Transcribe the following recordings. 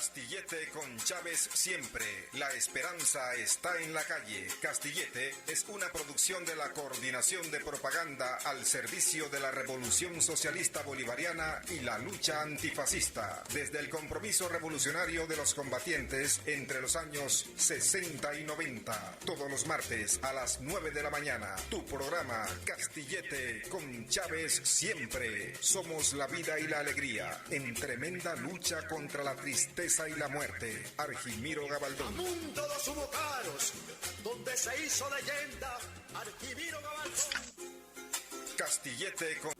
Castillete con Chávez siempre. La esperanza está en la calle. Castillete es una producción de la Coordinación de Propaganda al servicio de la Revolución Socialista Bolivariana y la lucha antifascista, desde el compromiso revolucionario de los combatientes entre los años 60 y 90. Todos los martes a las 9 de la mañana. Tu programa Castillete con Chávez siempre. Somos la vida y la alegría en tremenda lucha contra la tristeza y la muerte. Argimiro Gabaldón. Mundo dos hubo caros, donde se hizo leyenda. Argimiro Gabaldón. Castillete con...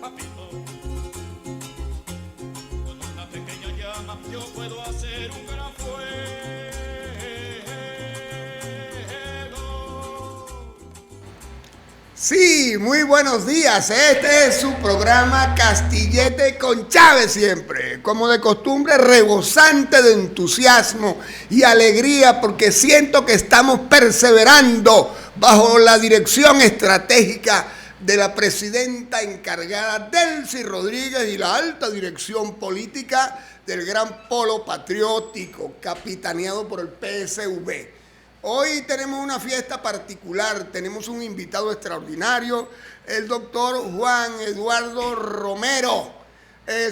Papito, con una pequeña llama yo puedo hacer un gran fuego. Sí, muy buenos días. Este es su programa Castillete con Chávez siempre. Como de costumbre, rebosante de entusiasmo y alegría porque siento que estamos perseverando bajo la dirección estratégica de la presidenta encargada Delcy Rodríguez y la alta dirección política del Gran Polo Patriótico, capitaneado por el PSV. Hoy tenemos una fiesta particular, tenemos un invitado extraordinario, el doctor Juan Eduardo Romero.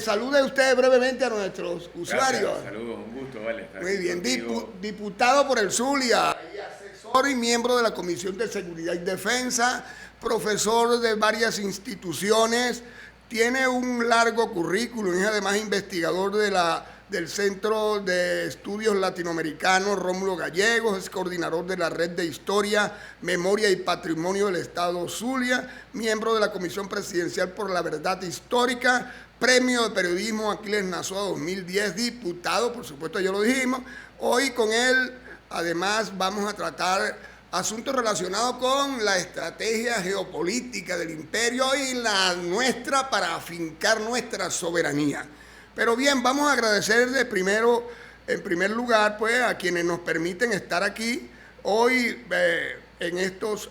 Salude usted brevemente a nuestros usuarios. Gracias, saludos, un gusto, vale. Muy bien, diputado por el Zulia, y asesor y miembro de la Comisión de Seguridad y Defensa, profesor de varias instituciones, tiene un largo currículum, es además investigador del Centro de Estudios Latinoamericanos Rómulo Gallegos, es coordinador de la Red de Historia, Memoria y Patrimonio del Estado Zulia, miembro de la Comisión Presidencial por la Verdad Histórica, Premio de Periodismo Aquiles Nazoa 2010, diputado, por supuesto ya lo dijimos. Hoy con él, además, vamos a tratar asuntos relacionados con la estrategia geopolítica del imperio y la nuestra para afincar nuestra soberanía. Pero bien, vamos a agradecer en primer lugar, pues, a quienes nos permiten estar aquí hoy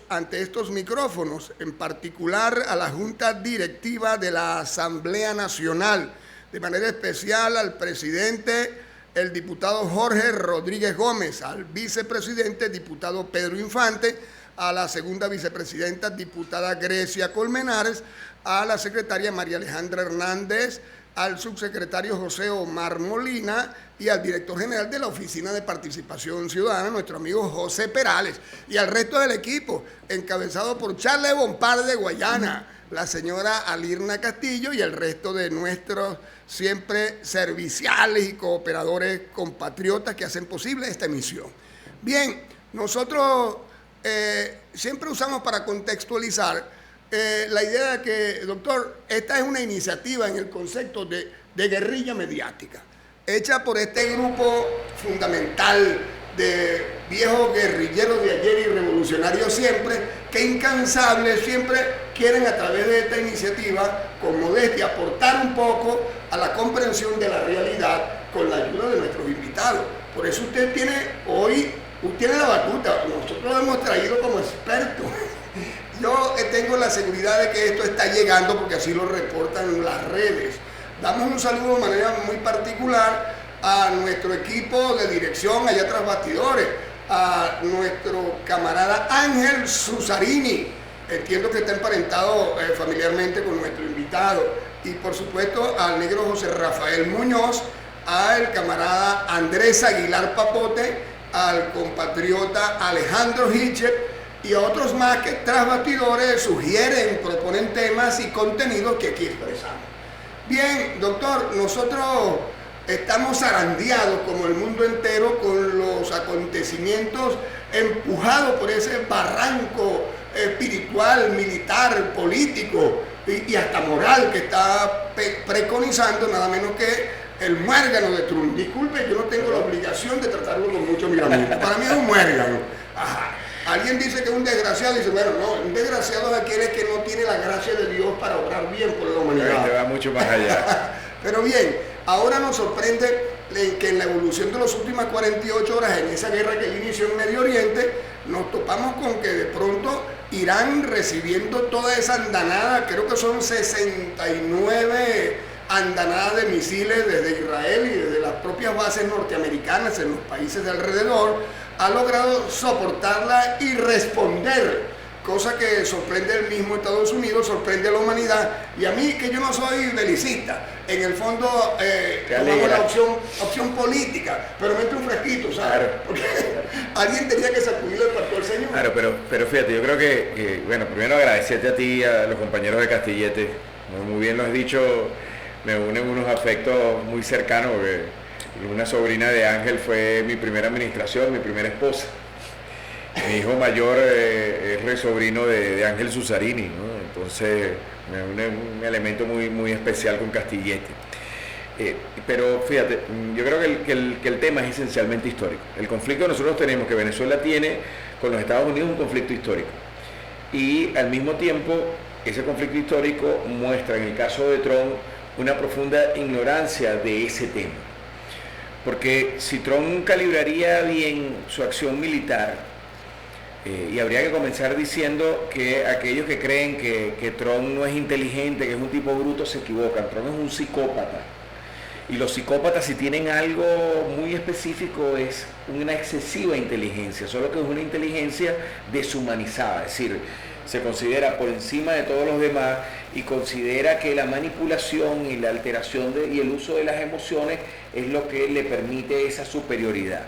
ante estos micrófonos, en particular a la Junta Directiva de la Asamblea Nacional, de manera especial al presidente, el diputado Jorge Rodríguez Gómez, al vicepresidente, diputado Pedro Infante, a la segunda vicepresidenta, diputada Grecia Colmenares, a la secretaria María Alejandra Hernández, al subsecretario José Omar Molina y al director general de la Oficina de Participación Ciudadana, nuestro amigo José Perales, y al resto del equipo, encabezado por Charles Bompard de Guayana, la señora Alirna Castillo y el resto de nuestros siempre serviciales y cooperadores compatriotas que hacen posible esta emisión. Bien, nosotros siempre usamos para contextualizar la idea de que, doctor, esta es una iniciativa en el concepto de guerrilla mediática, hecha por este grupo fundamental de viejos guerrilleros de ayer y revolucionarios siempre, que incansables siempre quieren a través de esta iniciativa, con modestia, aportar un poco a la comprensión de la realidad con la ayuda de nuestros invitados. Por eso usted tiene la batuta, nosotros lo hemos traído como experto. Yo tengo la seguridad de que esto está llegando porque así lo reportan las redes. Damos un saludo de manera muy particular a nuestro equipo de dirección allá tras bastidores, a nuestro camarada Ángel Susarini, entiendo que está emparentado familiarmente con nuestro invitado, y por supuesto al negro José Rafael Muñoz, al camarada Andrés Aguilar Papote, al compatriota Alejandro Hitcher, y a otros más que tras bastidores sugieren, proponen temas y contenidos que aquí expresamos. Bien, doctor, nosotros estamos zarandeados como el mundo entero con los acontecimientos empujados por ese barranco espiritual, militar, político y hasta moral que está preconizando nada menos que el muérgano de Trump. Disculpe, yo no tengo la obligación de tratarlo con mucho miramiento. Para mí es un muérgano. Ajá. Alguien dice que es un desgraciado, dice, bueno, no, un desgraciado es aquel que no tiene la gracia de Dios para obrar bien por la humanidad. Te va mucho más allá. Pero bien, ahora nos sorprende que en la evolución de las últimas 48 horas, en esa guerra que él inició en Medio Oriente, nos topamos con que de pronto Irán recibiendo toda esa andanada, creo que son 69 andanadas de misiles desde Israel y desde las propias bases norteamericanas en los países de alrededor, ha logrado soportarla y responder, cosa que sorprende el mismo Estados Unidos, sorprende a la humanidad, y a mí, que yo no soy belicista, en el fondo tomamos la opción política, pero mete un fresquito, ¿sabes? Claro. Porque alguien tenía que sacudirle el pastor señor. Claro, pero fíjate, yo creo que, bueno, primero agradecerte a ti, a los compañeros de Castillete, muy bien lo has dicho, me unen unos afectos muy cercanos, porque una sobrina de Ángel fue mi primera administración, mi primera esposa. Mi hijo mayor es sobrino de Ángel Susarini, ¿no? Entonces me une un elemento muy especial con Castillete. Pero fíjate, yo creo que el tema es esencialmente histórico. El conflicto que nosotros tenemos, que Venezuela tiene con los Estados Unidos, es un conflicto histórico. Y al mismo tiempo, ese conflicto histórico muestra, en el caso de Trump, una profunda ignorancia de ese tema. Porque si Trump calibraría bien su acción militar, y habría que comenzar diciendo que aquellos que creen que Trump no es inteligente, que es un tipo bruto, se equivocan. Trump es un psicópata. Y los psicópatas, si tienen algo muy específico, es una excesiva inteligencia, solo que es una inteligencia deshumanizada, es decir, se considera por encima de todos los demás y considera que la manipulación y la alteración y el uso de las emociones es lo que le permite esa superioridad.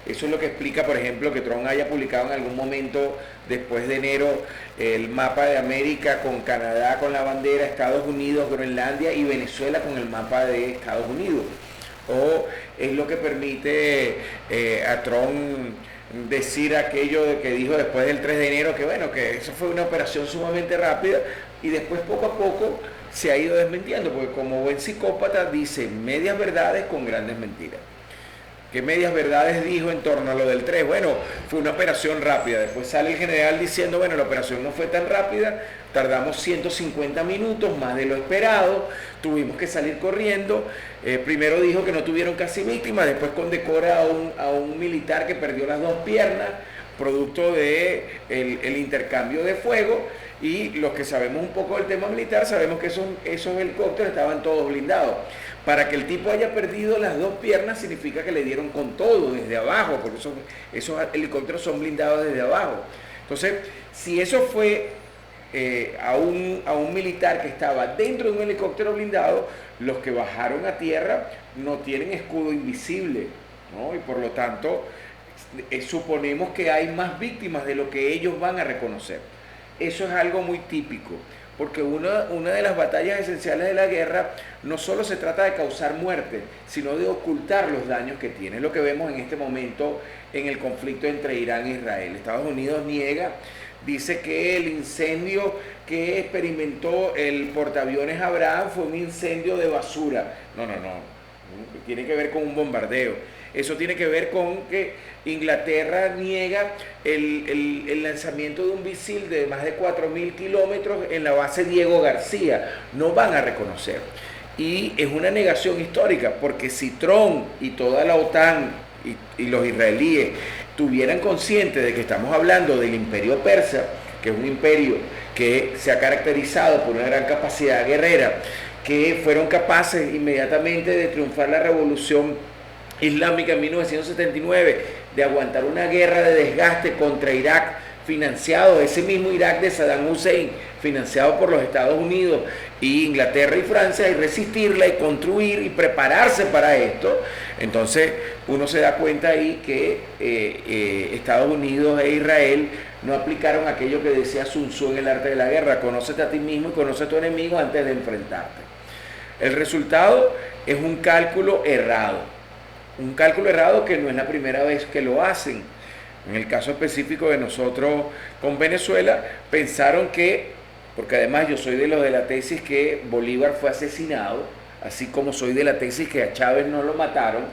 Eso es lo que explica, por ejemplo, que Trump haya publicado en algún momento, después de enero, el mapa de América con Canadá con la bandera, Estados Unidos, Groenlandia y Venezuela con el mapa de Estados Unidos. O es lo que permite a Trump decir aquello de que dijo después del 3 de enero, que bueno, que eso fue una operación sumamente rápida, y después poco a poco se ha ido desmintiendo, porque como buen psicópata dice medias verdades con grandes mentiras. ¿Qué medias verdades dijo en torno a lo del 3? Bueno, fue una operación rápida. Después sale el general diciendo, bueno, la operación no fue tan rápida, tardamos 150 minutos, más de lo esperado, tuvimos que salir corriendo. Primero dijo que no tuvieron casi víctimas, después condecora a un militar que perdió las 2 piernas, producto de el intercambio de fuego, y los que sabemos un poco del tema militar sabemos que esos helicópteros estaban todos blindados. Para que el tipo haya perdido las 2 piernas significa que le dieron con todo desde abajo, porque esos helicópteros son blindados desde abajo. Entonces, si eso fue a un militar que estaba dentro de un helicóptero blindado, los que bajaron a tierra no tienen escudo invisible, ¿no? Y por lo tanto, suponemos que hay más víctimas de lo que ellos van a reconocer. Eso es algo muy típico. Porque una de las batallas esenciales de la guerra no solo se trata de causar muerte, sino de ocultar los daños que tiene. Es lo que vemos en este momento en el conflicto entre Irán e Israel. Estados Unidos niega, dice que el incendio que experimentó el portaaviones Abraham fue un incendio de basura. No, tiene que ver con un bombardeo. Eso tiene que ver con que Inglaterra niega el lanzamiento de un misil de más de 4.000 kilómetros en la base Diego García. No van a reconocer. Y es una negación histórica, porque si Trump y toda la OTAN y los israelíes tuvieran consciente de que estamos hablando del imperio persa, que es un imperio que se ha caracterizado por una gran capacidad guerrera, que fueron capaces inmediatamente de triunfar la revolución islámica en 1979, de aguantar una guerra de desgaste contra Irak, financiado, ese mismo Irak de Saddam Hussein, financiado por los Estados Unidos y Inglaterra y Francia, y resistirla y construir y prepararse para esto. Entonces uno se da cuenta ahí que Estados Unidos e Israel no aplicaron aquello que decía Sun Tzu en el arte de la guerra: conócete a ti mismo y conoce a tu enemigo antes de enfrentarte. El resultado es un cálculo errado. Un cálculo errado que no es la primera vez que lo hacen. En el caso específico de nosotros con Venezuela, pensaron que, porque además yo soy de los de la tesis que Bolívar fue asesinado, así como soy de la tesis que a Chávez no lo mataron,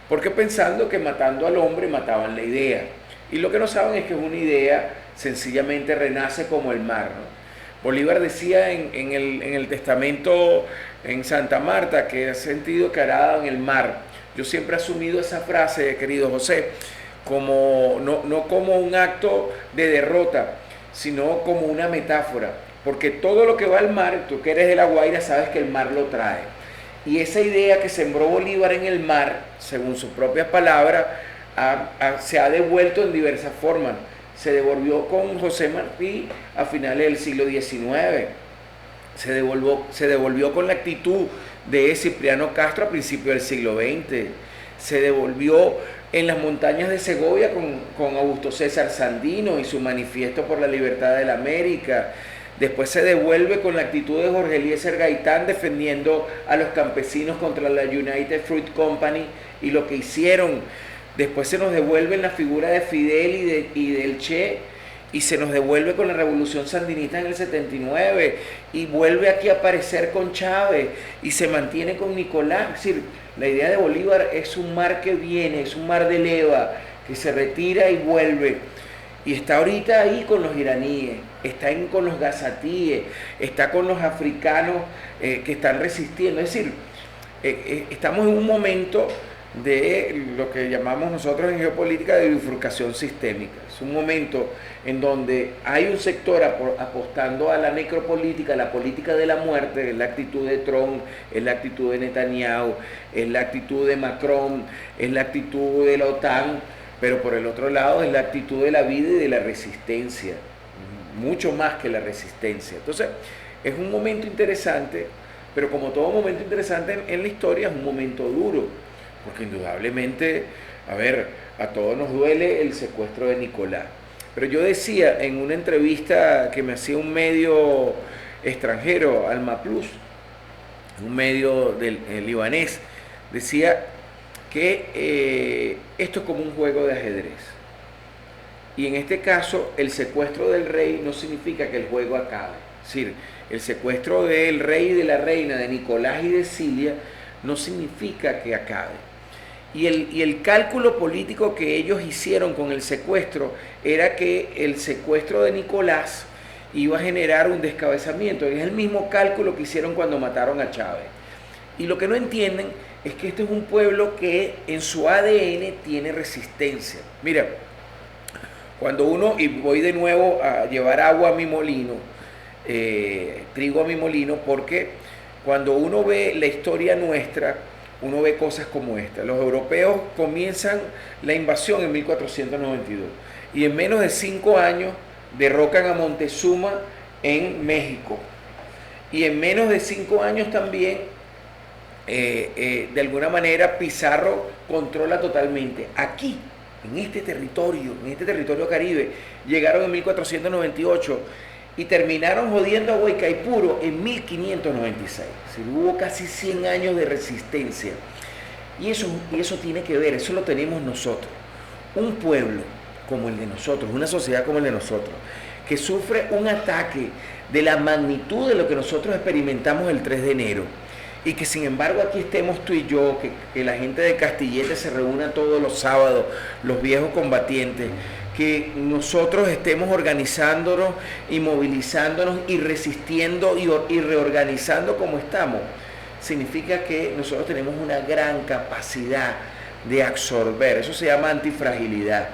porque pensando que matando al hombre mataban la idea. Y lo que no saben es que es una idea, sencillamente renace como el mar, ¿no? Bolívar decía en el testamento en Santa Marta que ha sentido que arada en el mar. yo siempre he asumido esa frase, querido José, como no como un acto de derrota, sino como una metáfora, porque todo lo que va al mar, tú que eres de La Guaira sabes que el mar lo trae, y esa idea que sembró Bolívar en el mar, según sus propias palabras, se ha devuelto en diversas formas. Se devolvió con José Martí a finales del siglo XIX, se devolvió con la actitud de Cipriano Castro a principios del siglo XX, se devolvió en las montañas de Segovia con Augusto César Sandino y su manifiesto por la libertad de la América. Después se devuelve con la actitud de Jorge Eliezer Gaitán defendiendo a los campesinos contra la United Fruit Company y lo que hicieron. Después se nos devuelve en la figura de Fidel y del Che, y se nos devuelve con la revolución sandinista en el 79, y vuelve aquí a aparecer con Chávez, y se mantiene con Nicolás. Es decir, la idea de Bolívar es un mar que viene, es un mar de leva, que se retira y vuelve. Y está ahorita ahí con los iraníes, está con los gazatíes, está con los africanos que están resistiendo. Es decir, estamos en un momento de lo que llamamos nosotros en geopolítica de bifurcación sistémica. Es un momento en donde hay un sector apostando a la necropolítica, a la política de la muerte, es la actitud de Trump, es la actitud de Netanyahu, es la actitud de Macron, es la actitud de la OTAN, pero por el otro lado es la actitud de la vida y de la resistencia, mucho más que la resistencia. Entonces, es un momento interesante, pero como todo momento interesante en la historia, es un momento duro, porque indudablemente, a todos nos duele el secuestro de Nicolás. Pero yo decía en una entrevista que me hacía un medio extranjero, Alma Plus, un medio libanés, decía que esto es como un juego de ajedrez. Y en este caso, el secuestro del rey no significa que el juego acabe. Es decir, el secuestro del rey y de la reina, de Nicolás y de Cilia, no significa que acabe. Y el cálculo político que ellos hicieron con el secuestro era que el secuestro de Nicolás iba a generar un descabezamiento. Es el mismo cálculo que hicieron cuando mataron a Chávez. Y lo que no entienden es que este es un pueblo que en su ADN tiene resistencia. Mira, cuando uno, y voy de nuevo a llevar agua a mi molino, trigo a mi molino, porque cuando uno ve la historia nuestra, uno ve cosas como esta. Los europeos comienzan la invasión en 1492 y en menos de 5 años derrocan a Montezuma en México. Y en menos de 5 años también, de alguna manera, Pizarro controla totalmente. Aquí, en este territorio caribe, llegaron en 1498 y terminaron jodiendo a Guaycaipuro en 1596. Hubo casi 100 años de resistencia. Y eso tiene que ver, eso lo tenemos nosotros. Un pueblo como el de nosotros, una sociedad como el de nosotros, que sufre un ataque de la magnitud de lo que nosotros experimentamos el 3 de enero, y que sin embargo aquí estemos tú y yo, que la gente de Castillete se reúna todos los sábados, los viejos combatientes, que nosotros estemos organizándonos y movilizándonos y resistiendo y reorganizando como estamos, significa que nosotros tenemos una gran capacidad de absorber. Eso se llama antifragilidad.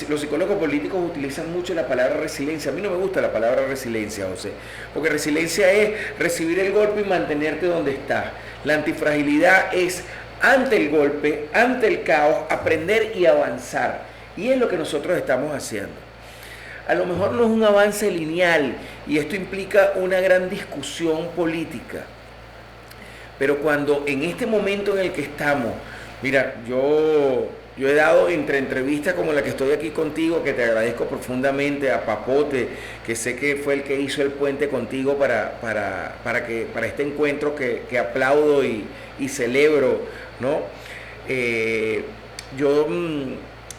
Los psicólogos políticos utilizan mucho la palabra resiliencia. A mí no me gusta la palabra resiliencia, José, porque resiliencia es recibir el golpe y mantenerte donde estás. La antifragilidad es, ante el golpe, ante el caos, aprender y avanzar. Y es lo que nosotros estamos haciendo. A lo mejor no es un avance lineal, y esto implica una gran discusión política. Pero cuando en este momento en el que estamos, mira, yo he dado entre entrevistas como la que estoy aquí contigo, que te agradezco profundamente, a Papote, que sé que fue el que hizo el puente contigo para este encuentro que aplaudo y celebro, ¿no? Yo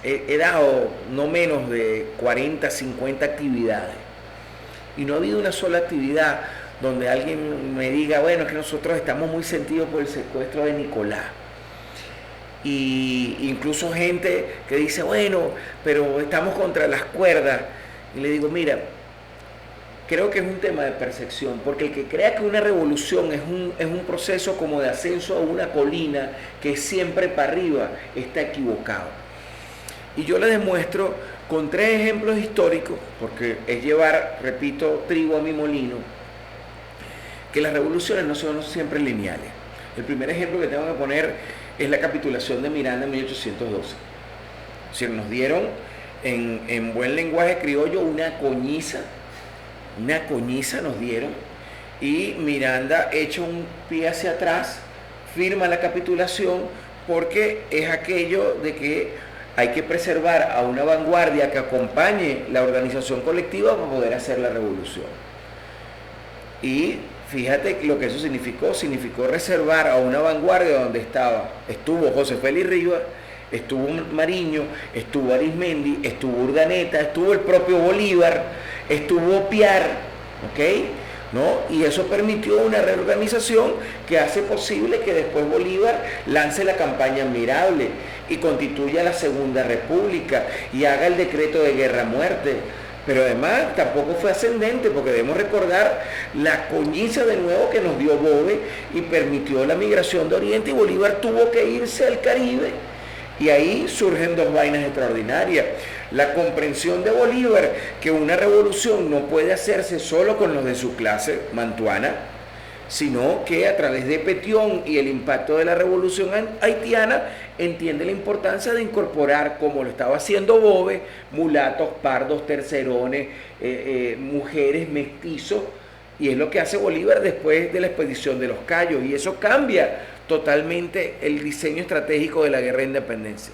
he dado no menos de 40, 50 actividades, y no ha habido una sola actividad donde alguien me diga, bueno, es que nosotros estamos muy sentidos por el secuestro de Nicolás. Y incluso gente que dice, bueno, pero estamos contra las cuerdas. Y le digo, mira, creo que es un tema de percepción, porque el que crea que una revolución es un proceso como de ascenso a una colina que es siempre para arriba, está equivocado. Y yo le demuestro con 3 ejemplos históricos, porque es llevar, repito, trigo a mi molino, que las revoluciones no son siempre lineales. El primer ejemplo que tengo que poner es la capitulación de Miranda en 1812. O sea, nos dieron en buen lenguaje criollo una coñiza nos dieron, y Miranda echa un pie hacia atrás, firma la capitulación, porque es aquello de que hay que preservar a una vanguardia que acompañe la organización colectiva para poder hacer la revolución. Y fíjate lo que eso significó reservar a una vanguardia donde estuvo José Félix Rivas, estuvo Mariño, estuvo Arismendi, estuvo Urdaneta, estuvo el propio Bolívar, estuvo Piar, ¿ok? ¿No? Y eso permitió una reorganización que hace posible que después Bolívar lance la campaña admirable y constituya la Segunda República y haga el decreto de guerra-muerte. Pero además tampoco fue ascendente, porque debemos recordar la coñiza de nuevo que nos dio Bove y permitió la migración de Oriente, y Bolívar tuvo que irse al Caribe. Y ahí surgen 2 vainas extraordinarias. La comprensión de Bolívar que una revolución no puede hacerse solo con los de su clase mantuana, sino que a través de Petión y el impacto de la revolución haitiana entiende la importancia de incorporar, como lo estaba haciendo Bove, mulatos, pardos, tercerones, mujeres, mestizos, y es lo que hace Bolívar después de la expedición de los Cayos, y eso cambia totalmente el diseño estratégico de la guerra de independencia.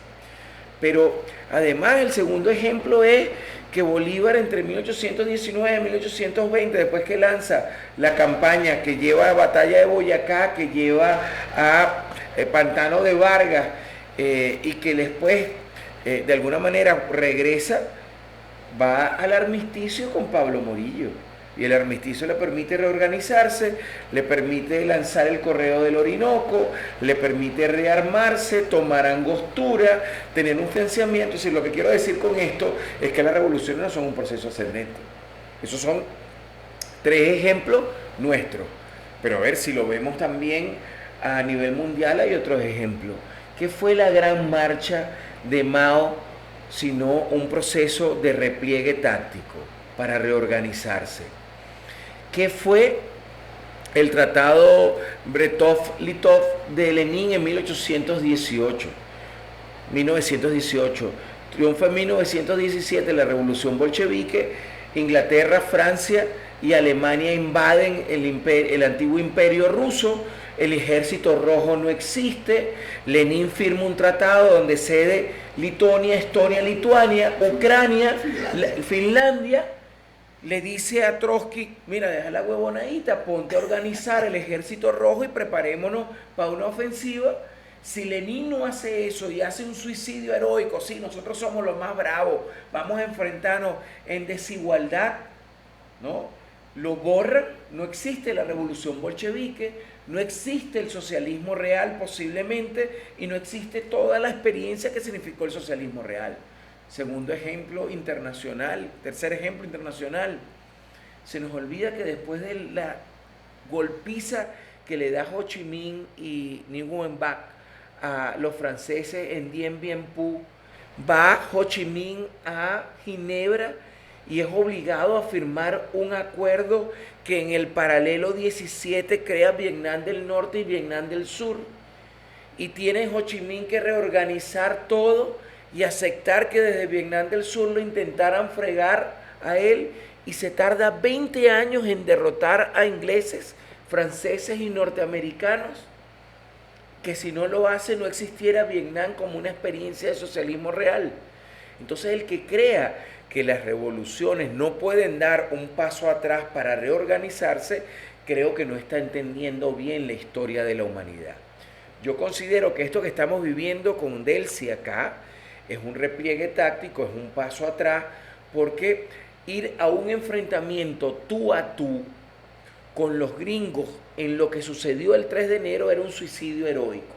Pero además el segundo ejemplo es que Bolívar entre 1819 y 1820, después que lanza la campaña que lleva a Batalla de Boyacá, que lleva a Pantano de Vargas, y que después de alguna manera regresa, va al armisticio con Pablo Morillo. Y el armisticio le permite reorganizarse, le permite lanzar el Correo del Orinoco, le permite rearmarse, tomar Angostura, tener un financiamiento. Es decir, lo que quiero decir con esto es que las revoluciones no son un proceso ascendente. Esos son 3 ejemplos nuestros. Pero a ver, si lo vemos también a nivel mundial, hay otros ejemplos. ¿Qué fue la gran marcha de Mao, sino un proceso de repliegue táctico para reorganizarse? ¿Qué fue el tratado Brest-Litov de Lenin en 1918? Triunfa en 1917 la revolución bolchevique, Inglaterra, Francia y Alemania invaden el antiguo imperio ruso, el ejército rojo no existe, Lenin firma un tratado donde cede Lituania, Estonia, Lituania, Ucrania, Finlandia. Le dice a Trotsky, mira, deja la huevonadita, ponte a organizar el ejército rojo y preparémonos para una ofensiva. Si Lenin no hace eso y hace un suicidio heroico, sí, nosotros somos los más bravos, vamos a enfrentarnos en desigualdad, ¿no? Lo borran, no existe la revolución bolchevique, no existe el socialismo real posiblemente, y no existe toda la experiencia que significó el socialismo real. Segundo ejemplo internacional. Tercer ejemplo internacional. Se nos olvida que después de la golpiza que le da Ho Chi Minh y Nguyen Bach a los franceses en Dien Bien Phu, va Ho Chi Minh a Ginebra y es obligado a firmar un acuerdo que en el paralelo 17 crea Vietnam del Norte y Vietnam del Sur. Y tiene Ho Chi Minh que reorganizar todo y aceptar que desde Vietnam del Sur lo intentaran fregar a él, y se tarda 20 años en derrotar a ingleses, franceses y norteamericanos, que si no lo hace no existiera Vietnam como una experiencia de socialismo real. Entonces el que crea que las revoluciones no pueden dar un paso atrás para reorganizarse, creo que no está entendiendo bien la historia de la humanidad. Yo considero que esto que estamos viviendo con Delcy acá es un repliegue táctico, es un paso atrás, porque ir a un enfrentamiento tú a tú con los gringos en lo que sucedió el 3 de enero era un suicidio heroico.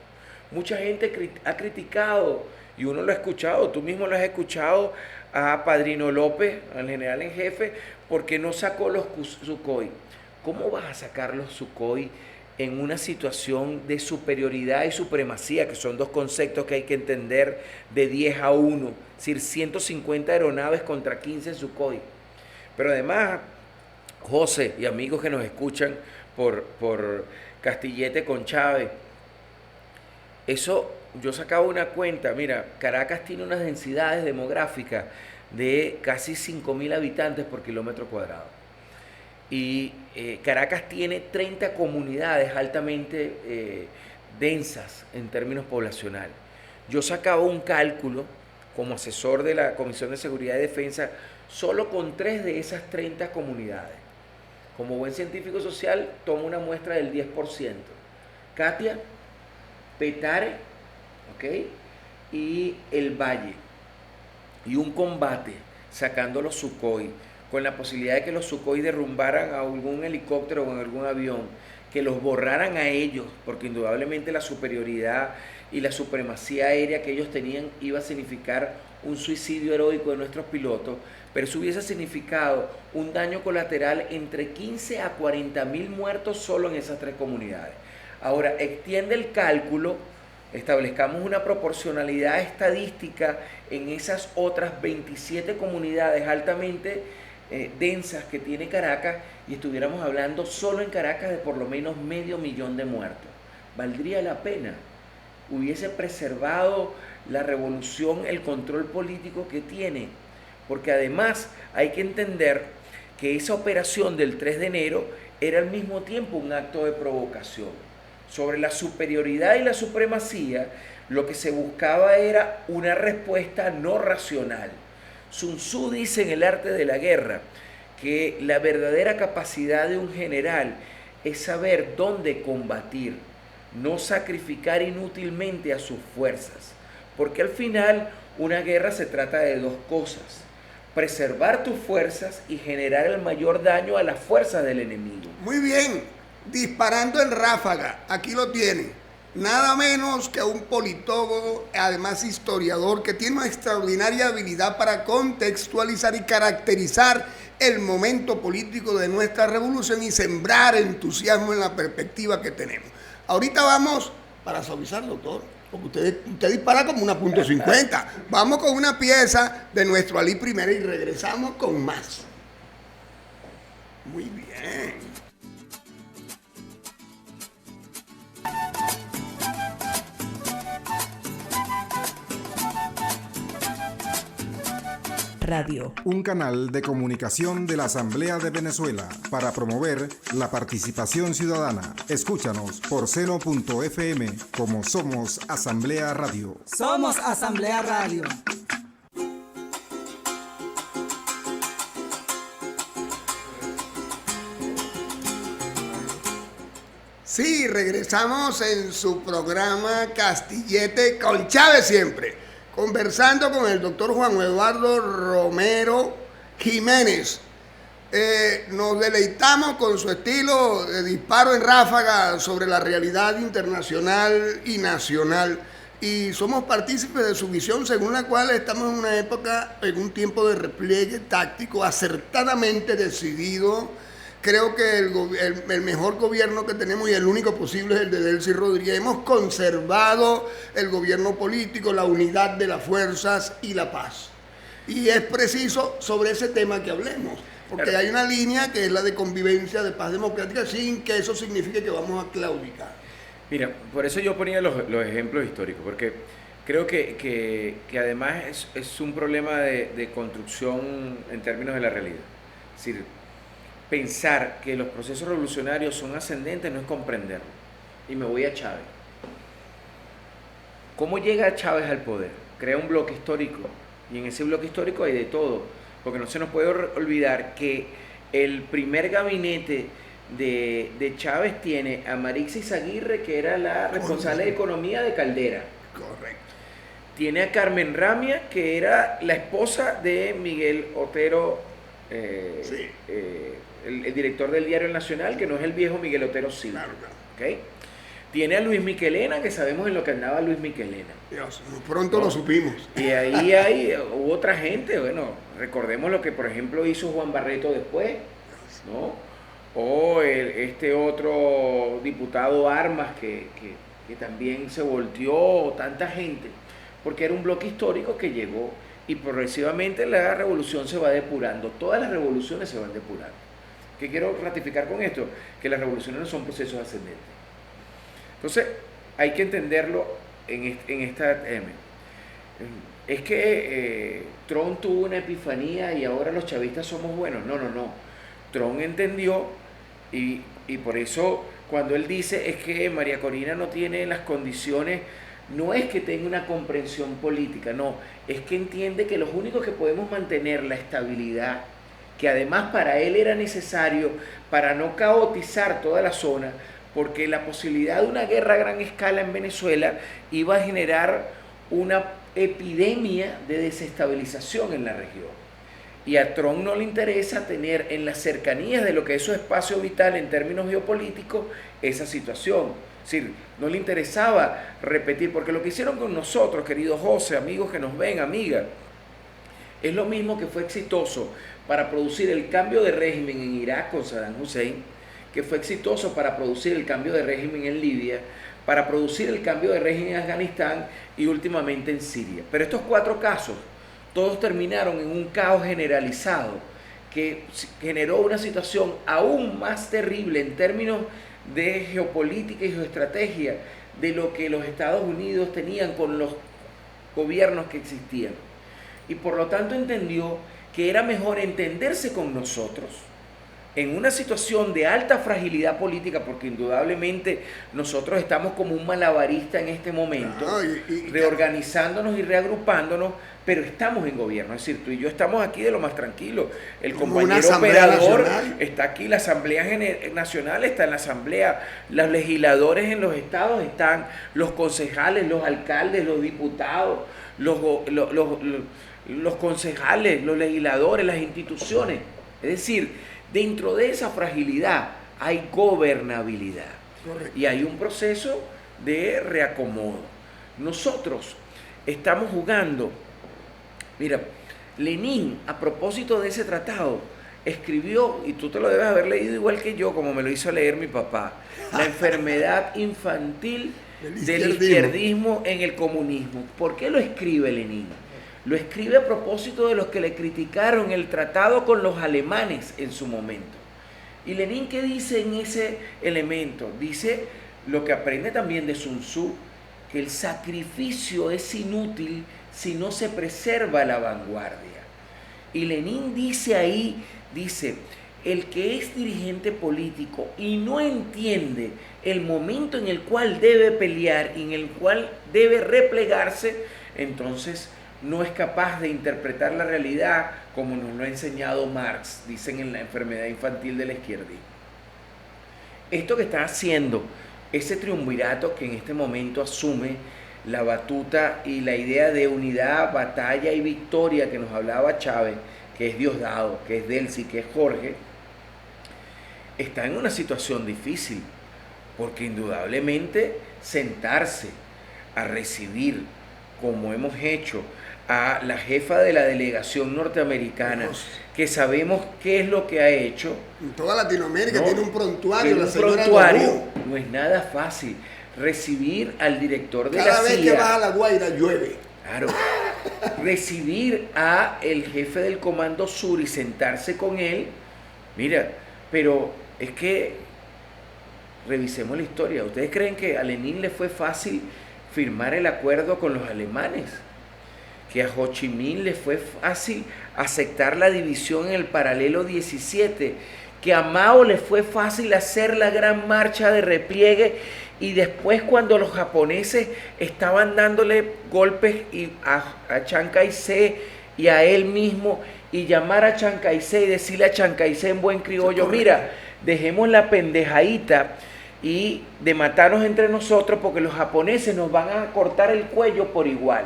Mucha gente ha criticado Y uno lo ha escuchado, tú mismo lo has escuchado a Padrino López, al general en jefe, porque no sacó los Sukhoi. ¿Cómo vas a sacar los Sukhoi en una situación de superioridad y supremacía, que son dos conceptos que hay que entender, de 10 a 1, es decir, 150 aeronaves contra 15 Sukhoi? Pero además, José y amigos que nos escuchan por Castillete con Chávez, eso yo sacaba una cuenta. Mira, Caracas tiene unas densidades demográficas de casi 5.000 habitantes por kilómetro cuadrado. Y Caracas tiene 30 comunidades altamente densas en términos poblacionales. Yo sacaba un cálculo como asesor de la Comisión de Seguridad y Defensa solo con 3 de esas 30 comunidades. Como buen científico social, tomo una muestra del 10%. Katia, Petare, ¿ok? Y el Valle. Y un combate sacando los Sukhoi, con la posibilidad de que los Sukhoi derrumbaran a algún helicóptero o en algún avión, que los borraran a ellos, porque indudablemente la superioridad y la supremacía aérea que ellos tenían iba a significar un suicidio heroico de nuestros pilotos, pero eso hubiese significado un daño colateral entre 15 a 40.000 muertos solo en esas 3 comunidades. Ahora, extiende el cálculo, establezcamos una proporcionalidad estadística en esas otras 27 comunidades altamente densas que tiene Caracas, y estuviéramos hablando solo en Caracas de por lo menos 500.000 de muertos. ¿Valdría la pena? ¿Hubiese preservado la revolución el control político que tiene? Porque además hay que entender que esa operación del 3 de enero era al mismo tiempo un acto de provocación. Sobre la superioridad y la supremacía, lo que se buscaba era una respuesta no racional. Sun Tzu dice en El arte de la guerra que la verdadera capacidad de un general es saber dónde combatir, no sacrificar inútilmente a sus fuerzas, porque al final una guerra se trata de 2 cosas: preservar tus fuerzas y generar el mayor daño a las fuerzas del enemigo. Muy bien, disparando en ráfaga, aquí lo tienen. Nada menos que un politólogo, además historiador, que tiene una extraordinaria habilidad para contextualizar y caracterizar el momento político de nuestra revolución y sembrar entusiasmo en la perspectiva que tenemos. Ahorita vamos, para suavizar, doctor, porque usted dispara como una .50. Vamos con una pieza de nuestro Ali Primera y regresamos con más. Muy bien. Radio. Un canal de comunicación de la Asamblea de Venezuela para promover la participación ciudadana. Escúchanos por seno.fm como Somos Asamblea Radio. Somos Asamblea Radio. Sí, regresamos en su programa Castillete con Chávez siempre, conversando con el doctor Juan Eduardo Romero Jiménez. Nos deleitamos con su estilo de disparo en ráfaga sobre la realidad internacional y nacional, y somos partícipes de su visión, según la cual estamos en una época, en un tiempo de repliegue táctico acertadamente decidido. Creo que el mejor gobierno que tenemos y el único posible es el de Delcy Rodríguez. Hemos conservado el gobierno político, la unidad de las fuerzas y la paz. Y es preciso sobre ese tema que hablemos, porque hay una línea que es la de convivencia, de paz democrática, sin que eso signifique que vamos a claudicar. Mira, por eso yo ponía los ejemplos históricos, porque creo que además es un problema de construcción en términos de la realidad. Es decir, pensar que los procesos revolucionarios son ascendentes no es comprenderlo. Y me voy a Chávez. ¿Cómo llega Chávez al poder? Crea un bloque histórico, y en ese bloque histórico hay de todo, porque no se nos puede olvidar que el primer gabinete de Chávez tiene a Marixa Izaguirre, que era la responsable de economía de Caldera. Correcto. Tiene a Carmen Ramia, que era la esposa de Miguel Otero, Sí. El director del diario El Nacional, que no es el viejo Miguel Otero Silva. Claro. ¿Okay? Tiene a Luis Michelena, que sabemos en lo que andaba Luis Michelena. Dios, pronto lo supimos. Y ahí hubo otra gente, bueno, recordemos lo que por ejemplo hizo Juan Barreto después, ¿no? O este otro diputado Armas que también se volteó, tanta gente, porque era un bloque histórico que llegó y progresivamente la revolución se va depurando, todas las revoluciones se van depurando. ¿Qué quiero ratificar con esto? Que las revoluciones no son procesos ascendentes. Entonces, hay que entenderlo en esta tema. Es que Trump tuvo una epifanía y ahora los chavistas somos buenos. No. Trump entendió y por eso cuando él dice es que María Corina no tiene las condiciones, no es que tenga una comprensión política, no, es que entiende que los únicos que podemos mantener la estabilidad, que además para él era necesario para no caotizar toda la zona, porque la posibilidad de una guerra a gran escala en Venezuela iba a generar una epidemia de desestabilización en la región. Y a Trump no le interesa tener en las cercanías de lo que es su espacio vital en términos geopolíticos esa situación. Es decir, no le interesaba repetir, porque lo que hicieron con nosotros, queridos José, amigos que nos ven, amigas, es lo mismo que fue exitoso para producir el cambio de régimen en Irak con Saddam Hussein, que fue exitoso para producir el cambio de régimen en Libia, para producir el cambio de régimen en Afganistán y últimamente en Siria. Pero estos 4 casos, todos terminaron en un caos generalizado que generó una situación aún más terrible en términos de geopolítica y geoestrategia de lo que los Estados Unidos tenían con los gobiernos que existían. Y por lo tanto entendió que era mejor entenderse con nosotros en una situación de alta fragilidad política, porque indudablemente nosotros estamos como un malabarista en este momento, reorganizándonos y reagrupándonos, pero estamos en gobierno. Es decir, tú y yo estamos aquí de lo más tranquilo. El compañero operador nacional está aquí, la Asamblea Nacional está en la Asamblea, los legisladores en los estados están, los concejales, los alcaldes, los diputados, los concejales, los legisladores, las instituciones. Es decir, dentro de esa fragilidad hay gobernabilidad. Correcto. Y hay un proceso de reacomodo. Nosotros estamos jugando. Mira, Lenin, a propósito de ese tratado, escribió, y tú te lo debes haber leído igual que yo, como me lo hizo leer mi papá, la enfermedad infantil del izquierdismo en el comunismo. ¿Por qué lo escribe Lenin? Lo escribe a propósito de los que le criticaron el tratado con los alemanes en su momento. Y Lenin, ¿qué dice en ese elemento? Dice lo que aprende también de Sun Tzu, que el sacrificio es inútil si no se preserva la vanguardia. Y Lenin dice ahí, el que es dirigente político y no entiende el momento en el cual debe pelear y en el cual debe replegarse, entonces no es capaz de interpretar la realidad como nos lo ha enseñado Marx, dicen en la enfermedad infantil de la izquierdismo. Esto que está haciendo ese triunvirato que en este momento asume la batuta y la idea de unidad, batalla y victoria que nos hablaba Chávez, que es Diosdado, que es Delcy, que es Jorge, está en una situación difícil, porque indudablemente sentarse a recibir, como hemos hecho, a la jefa de la delegación norteamericana, que sabemos qué es lo que ha hecho. En toda Latinoamérica tiene un prontuario. No es nada fácil. Recibir al director de Cada la CIA. vez que vas a La Guaira llueve. Claro. Recibir a el jefe del Comando Sur y sentarse con él. Mira, pero es que revisemos la historia. ¿Ustedes creen que a Lenin le fue fácil firmar el acuerdo con los alemanes? Que a Ho Chi Minh le fue fácil aceptar la división en el paralelo 17, que a Mao le fue fácil hacer la gran marcha de repliegue, y después cuando los japoneses estaban dándole golpes a Chiang Kai-shek y a él mismo, y llamar a Chiang Kai-shek y decirle a Chiang Kai-shek en buen criollo, mira, dejemos la pendejadita y de matarnos entre nosotros porque los japoneses nos van a cortar el cuello por igual.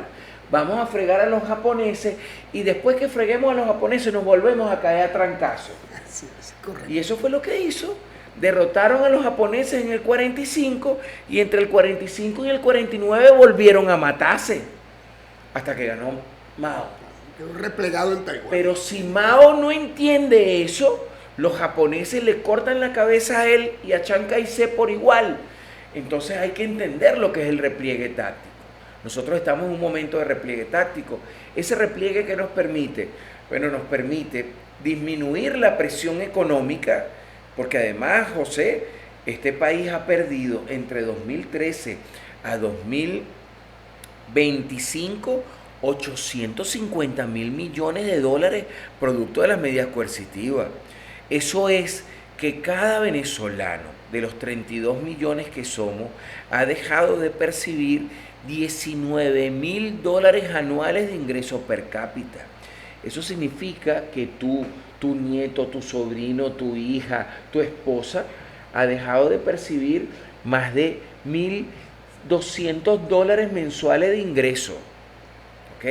Vamos a fregar a los japoneses y después que freguemos a los japoneses nos volvemos a caer a trancazos. Sí, correcto. Y eso fue lo que hizo. derrotaron a los japoneses en el 45 y entre el 45 y el 49 volvieron a matarse hasta que ganó Mao. Quedó replegado en Taiwán. Pero si Mao no entiende eso, los japoneses le cortan la cabeza a él y a Chiang Kai-shek por igual. Entonces hay que entender lo que es el repliegue táctico. Nosotros estamos en un momento de repliegue táctico. Ese repliegue, ¿qué nos permite? Bueno, nos permite disminuir la presión económica, porque además, José, este país ha perdido entre 2013 a 2025 $850 mil millones producto de las medidas coercitivas. Eso es que cada venezolano, de los 32 millones que somos, ha dejado de percibir $19.000 anuales de ingreso per cápita. Eso significa que tú, tu nieto, tu sobrino, tu hija, tu esposa, ha dejado de percibir más de $1.200 mensuales de ingreso. ¿Ok?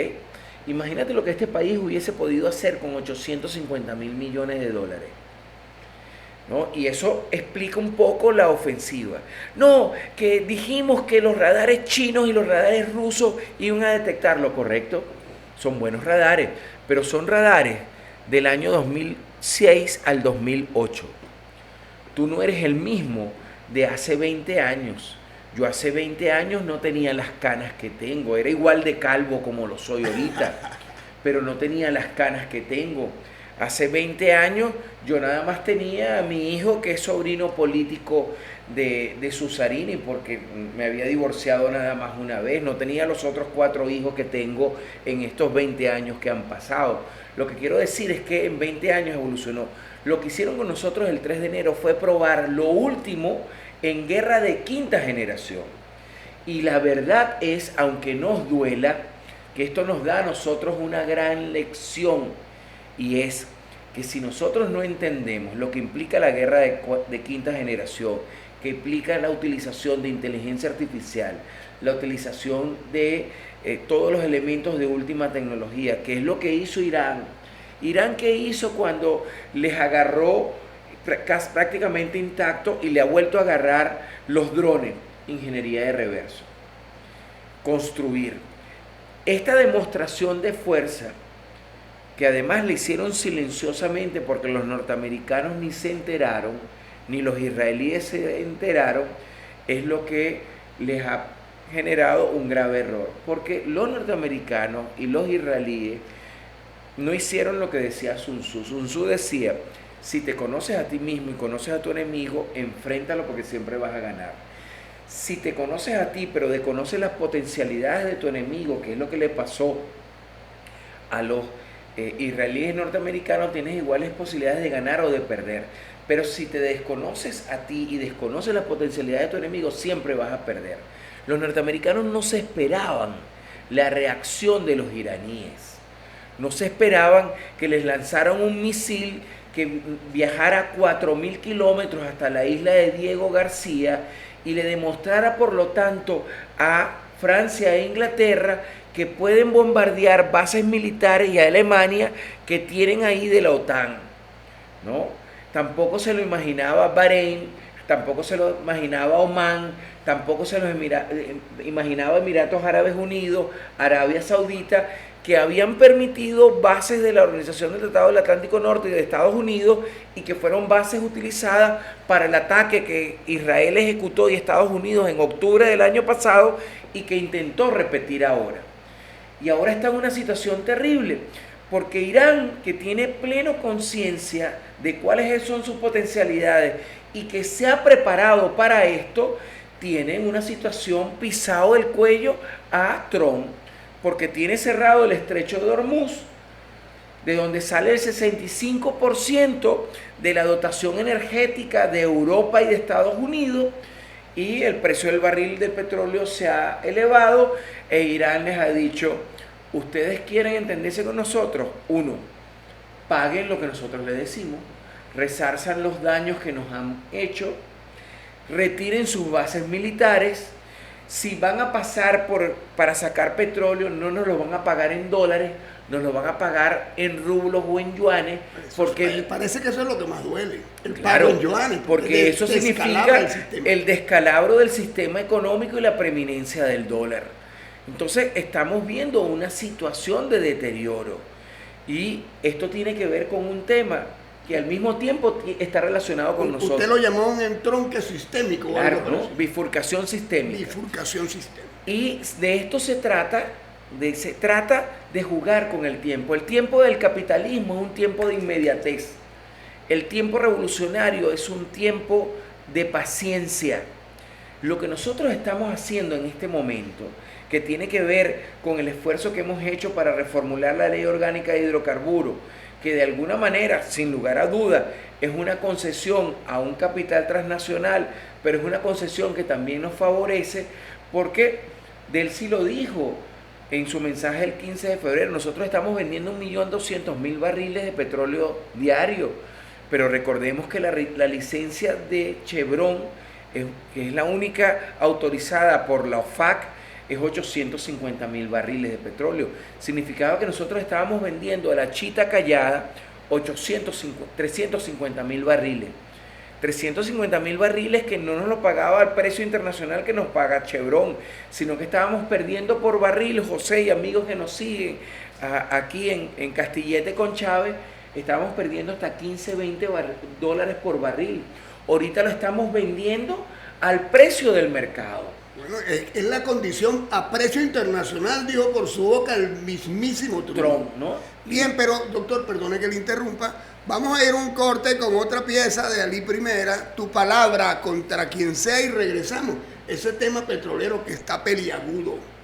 Imagínate lo que este país hubiese podido hacer con $850 mil millones, ¿no? Y eso explica un poco la ofensiva. No, que dijimos que los radares chinos y los radares rusos iban a detectar lo correcto. Son buenos radares, pero son radares del año 2006 al 2008. Tú no eres el mismo de hace 20 años. Yo hace 20 años no tenía las canas que tengo. Era igual de calvo como lo soy ahorita, pero no tenía las canas que tengo. Hace 20 años yo nada más tenía a mi hijo, que es sobrino político de Susarini, porque me había divorciado nada más una vez. No tenía los otros 4 hijos que tengo en estos 20 años que han pasado. Lo que quiero decir es que en 20 años evolucionó. Lo que hicieron con nosotros el 3 de enero fue probar lo último en guerra de quinta generación. Y la verdad es, aunque nos duela, que esto nos da a nosotros una gran lección. Y es que si nosotros no entendemos lo que implica la guerra de quinta generación, que implica la utilización de inteligencia artificial, la utilización de todos los elementos de última tecnología, que es lo que hizo Irán. Irán, ¿qué hizo cuando les agarró prácticamente intacto y le ha vuelto a agarrar los drones? Ingeniería de reverso. Construir. Esta demostración de fuerza, que además le hicieron silenciosamente porque los norteamericanos ni se enteraron, ni los israelíes se enteraron, es lo que les ha generado un grave error. Porque los norteamericanos y los israelíes no hicieron lo que decía Sun Tzu. Sun Tzu decía: si te conoces a ti mismo y conoces a tu enemigo, enfréntalo porque siempre vas a ganar. Si te conoces a ti, pero desconoces las potencialidades de tu enemigo, que es lo que le pasó a los israelíes norteamericanos, tienes iguales posibilidades de ganar o de perder. Pero si te desconoces a ti y desconoces las potencialidades de tu enemigo, siempre vas a perder. Los norteamericanos no se esperaban la reacción de los iraníes. No se esperaban que les lanzaran un misil que viajara 4.000 kilómetros hasta la isla de Diego García y le demostrara, por lo tanto, a Francia e Inglaterra que pueden bombardear bases militares, y a Alemania, que tienen ahí de la OTAN, ¿no? Tampoco se lo imaginaba Bahrein, tampoco se lo imaginaba Omán, tampoco se lo imaginaba Emiratos Árabes Unidos, Arabia Saudita, que habían permitido bases de la Organización del Tratado del Atlántico Norte y de Estados Unidos, y que fueron bases utilizadas para el ataque que Israel ejecutó y Estados Unidos en octubre del año pasado, y que intentó repetir ahora. Y ahora está en una situación terrible, porque Irán, que tiene plena conciencia de cuáles son sus potencialidades y que se ha preparado para esto, tiene en una situación pisado el cuello a Trump, porque tiene cerrado el estrecho de Hormuz, de donde sale el 65% de la dotación energética de Europa y de Estados Unidos, y el precio del barril del petróleo se ha elevado, e Irán les ha dicho: ustedes quieren entenderse con nosotros, 1, paguen lo que nosotros les decimos, resarzan los daños que nos han hecho, retiren sus bases militares. Si van a pasar para sacar petróleo, no nos lo van a pagar en dólares, nos lo van a pagar en rublos o en yuanes, porque parece que eso es lo que más duele, el claro, pago en yuanes, porque eso significa el descalabro del sistema económico y la preeminencia del dólar. Entonces estamos viendo una situación de deterioro, y esto tiene que ver con un tema que al mismo tiempo está relacionado con nosotros. Usted lo llamó un entronque sistémico. Claro, ¿no? Bifurcación sistémica. Bifurcación sistémica. Y de esto se trata de jugar con el tiempo. El tiempo del capitalismo es un tiempo de inmediatez. El tiempo revolucionario es un tiempo de paciencia. Lo que nosotros estamos haciendo en este momento, que tiene que ver con el esfuerzo que hemos hecho para reformular la Ley Orgánica de Hidrocarburos, que de alguna manera, sin lugar a duda, es una concesión a un capital transnacional, pero es una concesión que también nos favorece, porque Delcy lo dijo en su mensaje el 15 de febrero, nosotros estamos vendiendo 1.200.000 barriles de petróleo diario, pero recordemos que la licencia de Chevron, que es la única autorizada por la OFAC, es 850.000 barriles de petróleo. Significaba que nosotros estábamos vendiendo a la chita callada 350.000 barriles. 350.000 barriles que no nos lo pagaba al precio internacional que nos paga Chevron, sino que estábamos perdiendo por barril. José y amigos que nos siguen aquí en Castillete con Chávez, estábamos perdiendo hasta 15, 20 dólares por barril. Ahorita lo estamos vendiendo al precio del mercado. Bueno, es la condición a precio internacional, dijo por su boca el mismísimo Trump, ¿no? Bien, pero doctor, perdone que le interrumpa, vamos a ir a un corte con otra pieza de Ali Primera, Tu palabra contra quien sea, y regresamos. Ese tema petrolero que está peliagudo.